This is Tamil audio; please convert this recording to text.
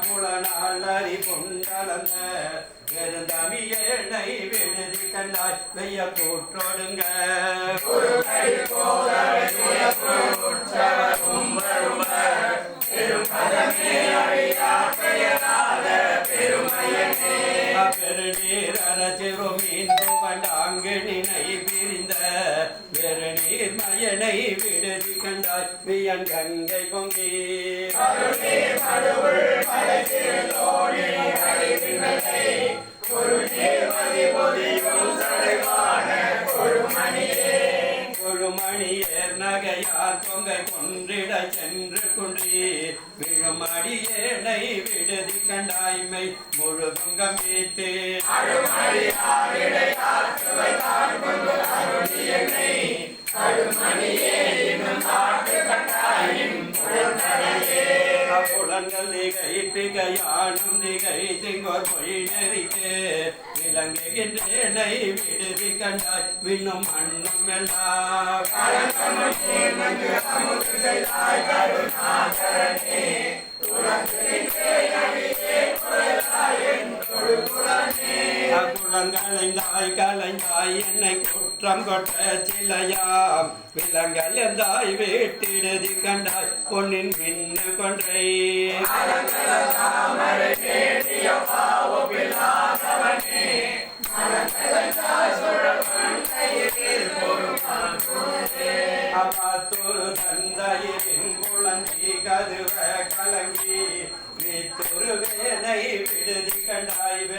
புலனாளி புண்டலந்த பெருந்தமிழனை விடுதி கண்டாய் வெய்ய கூற்றோடுங்க பெருநீர் அரசிரும் மீண்டு வண்டாங்கினை பிரிந்த பெருநீர் மயனை விடுதி கண்டாய் வியன் கங்கை பொங்கி கொழுமணியேர் நகையார் பொங்கை கொன்றிட சென்று குன்றி விழுமடியேனை விடுதி கண்டாய்மை முழு பொங்கம் மீட்டு புலன்கள் திகை பிகையானும் திகை திங்கோர் பொய் நெறிக்கு விளங்குகின்றேனை விடுதி கண்டாய் விண்ணும் மண்ணும் எல்லாம் குளங்களைந்தாய் கலைந்தாய் என்னை குற்றம் கொட்ட சிலையாம் விலங்கல் எந்தாய் வீட்டிடுதி கண்டாய் பொன்னின் மின்னு கொன்றை அப்பாத்தொரு தந்தையின் குழந்தை கருவ கலங்கி நீ துருவேனை விடுதி கண்டாய்